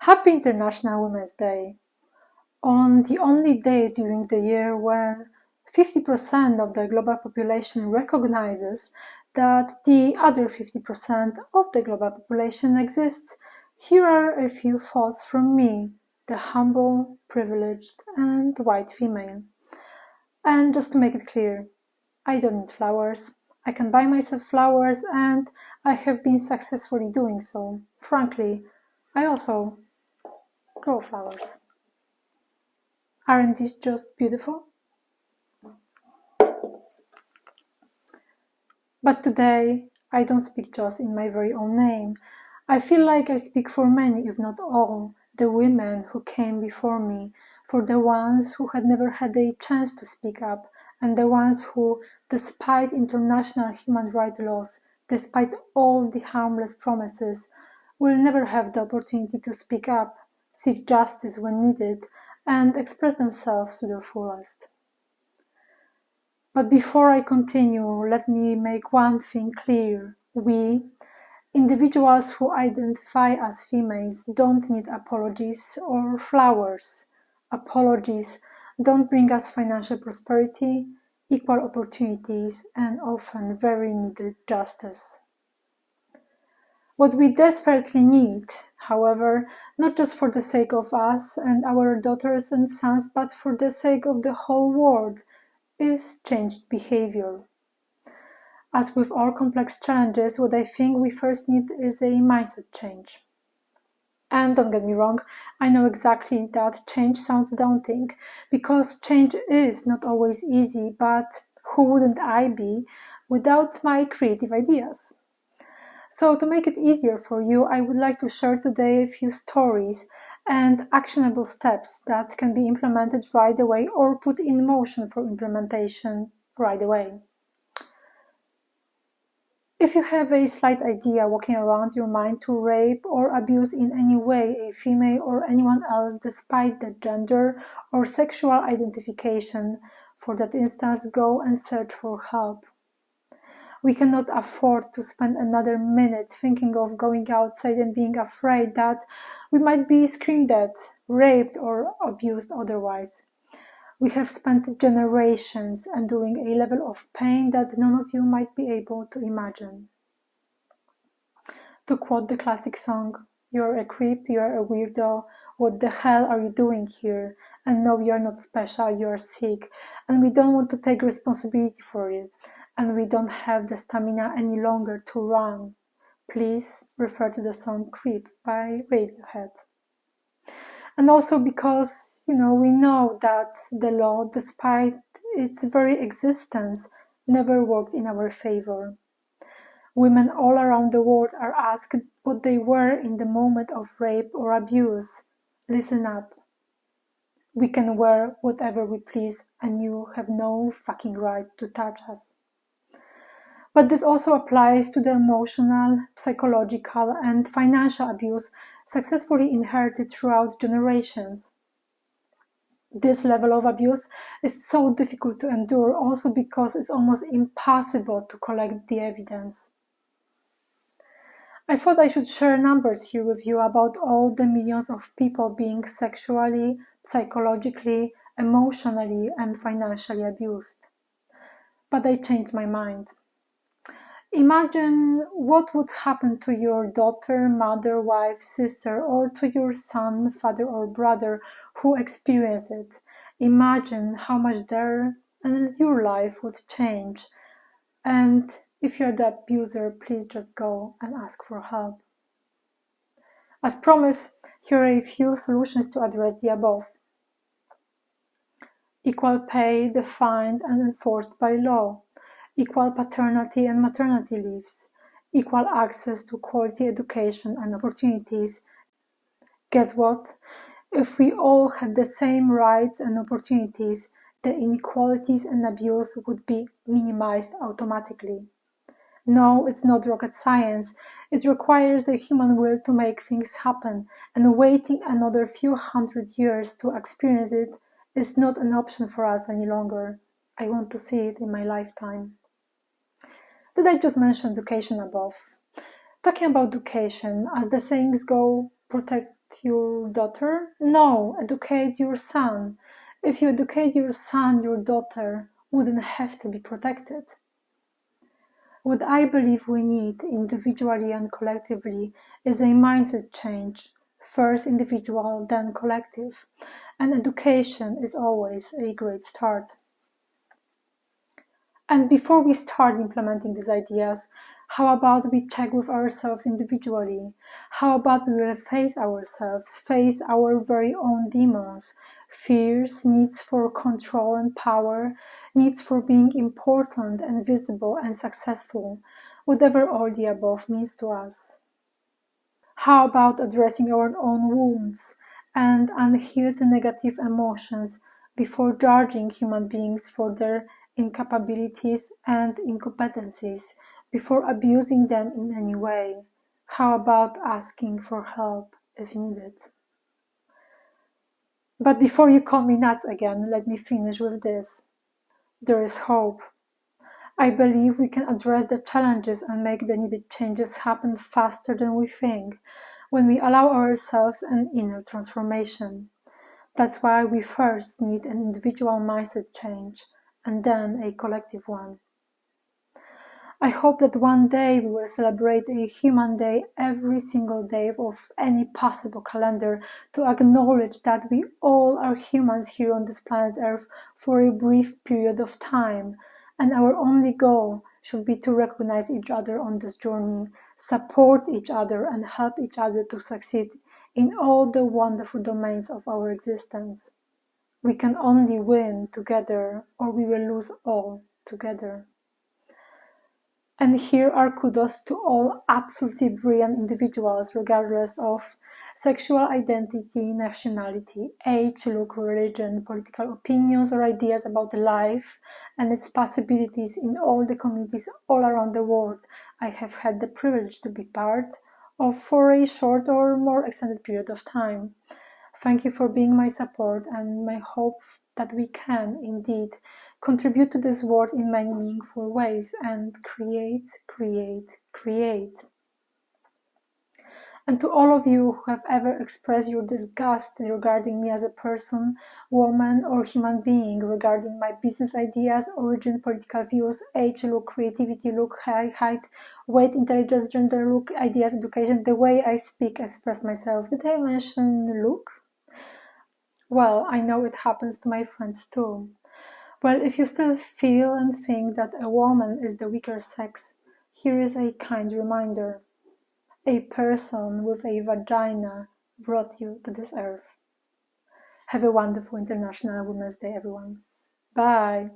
Happy International Women's Day! On the only day during the year when 50% of the global population recognizes that the other 50% of the global population exists, here are a few thoughts from me, the humble, privileged, and white female. And just to make it clear, I don't need flowers. I can buy myself flowers, and I have been successfully doing so. Frankly, I also grow flowers. Aren't these just beautiful? But today, I don't speak just in my very own name. I feel like I speak for many, if not all, the women who came before me, for the ones who had never had a chance to speak up, and the ones who, despite international human rights laws, despite all the harmless promises, will never have the opportunity to speak up, seek justice when needed, and express themselves to their fullest. But before I continue, let me make one thing clear. We, individuals who identify as females, don't need apologies or flowers. Apologies don't bring us financial prosperity, equal opportunities, and often very needed justice. What we desperately need, however, not just for the sake of us and our daughters and sons, but for the sake of the whole world, is changed behavior. As with all complex challenges, what I think we first need is a mindset change. And don't get me wrong, I know exactly that change sounds daunting, because change is not always easy, but who wouldn't I be without my creative ideas? So to make it easier for you, I would like to share today a few stories and actionable steps that can be implemented right away or put in motion for implementation right away. If you have a slight idea walking around your mind to rape or abuse in any way a female or anyone else despite the gender or sexual identification, for that instance, go and search for help. We cannot afford to spend another minute thinking of going outside and being afraid that we might be screamed at, raped, or abused otherwise. We have spent generations enduring a level of pain that none of you might be able to imagine. To quote the classic song, "You're a creep, you're a weirdo, what the hell are you doing here? And no, you're not special, you're sick, and we don't want to take responsibility for it. And we don't have the stamina any longer to run." Please refer to the song Creep by Radiohead. And also because, we know that the law, despite its very existence, never worked in our favor. Women all around the world are asked what they were in the moment of rape or abuse. Listen up. We can wear whatever we please, and you have no fucking right to touch us. But this also applies to the emotional, psychological, and financial abuse successfully inherited throughout generations. This level of abuse is so difficult to endure also because it's almost impossible to collect the evidence. I thought I should share numbers here with you about all the millions of people being sexually, psychologically, emotionally, and financially abused. But I changed my mind. Imagine what would happen to your daughter, mother, wife, sister, or to your son, father, or brother who experience it. Imagine how much their and your life would change. And if you're the abuser, please just go and ask for help. As promised, here are a few solutions to address the above. Equal pay defined and enforced by law. Equal paternity and maternity leaves, equal access to quality education and opportunities. Guess what? If we all had the same rights and opportunities, the inequalities and abuse would be minimized automatically. No, it's not rocket science. It requires a human will to make things happen, and waiting another few hundred years to experience it is not an option for us any longer. I want to see it in my lifetime. Did I just mention education above? Talking about education, as the sayings go, protect your daughter? No, educate your son. If you educate your son, your daughter wouldn't have to be protected. What I believe we need, individually and collectively, is a mindset change. First individual, then collective. And education is always a great start. And before we start implementing these ideas, how about we check with ourselves individually? How about we will face ourselves, face our very own demons, fears, needs for control and power, needs for being important and visible and successful, whatever all the above means to us? How about addressing our own wounds and unhealed negative emotions before judging human beings for their incapabilities and incompetencies, before abusing them in any way? How about asking for help if needed? But before you call me nuts again, let me finish with this. There is hope. I believe we can address the challenges and make the needed changes happen faster than we think, when we allow ourselves an inner transformation. That's why we first need an individual mindset change, and then a collective one. I hope that one day we will celebrate a human day every single day of any possible calendar, to acknowledge that we all are humans here on this planet Earth for a brief period of time, and our only goal should be to recognize each other on this journey, support each other, and help each other to succeed in all the wonderful domains of our existence. We can only win together, or we will lose all together. And here are kudos to all absolutely brilliant individuals, regardless of sexual identity, nationality, age, look, religion, political opinions, or ideas about life and its possibilities in all the communities all around the world I have had the privilege to be part of for a short or more extended period of time. Thank you for being my support, and my hope that we can indeed contribute to this world in many meaningful ways and create. And to all of you who have ever expressed your disgust regarding me as a person, woman, or human being, regarding my business ideas, origin, political views, age, look, creativity, look, height, weight, intelligence, gender, look, ideas, education, the way I speak, express myself. Did I mention look? Well, I know it happens to my friends too. Well, if you still feel and think that a woman is the weaker sex, here is a kind reminder. A person with a vagina brought you to this earth. Have a wonderful International Women's Day, everyone. Bye!